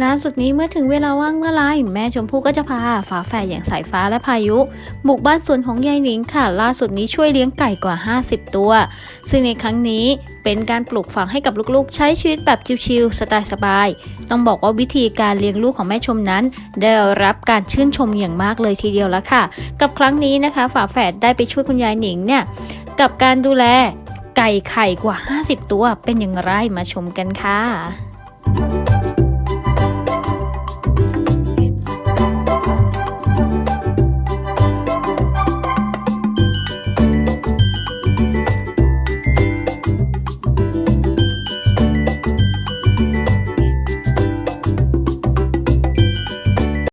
ล่าสุดนี้เมื่อถึงเวลาว่างเมื่อไรแม่ชมพู่ก็จะพาฝาแฝดอย่างสายฟ้าและพายุบุกบ้านสวนของยายหนิงค่ะล่าสุดนี้ช่วยเลี้ยงไก่กว่า50ตัวซึ่งในครั้งนี้เป็นการปลูกฝังให้กับลูกๆใช้ชีวิตแบบชิลๆสบายๆต้องบอกว่าวิธีการเลี้ยงลูกของแม่ชมนั้นได้รับการชื่นชมอย่างมากเลยทีเดียวแล้วค่ะกับครั้งนี้นะคะฝาแฝดได้ไปช่วยคุณยายหนิงเนี่ยกับการดูแลไก่ไข่กว่า50ตัวเป็นอย่างไรมาชมกันค่ะ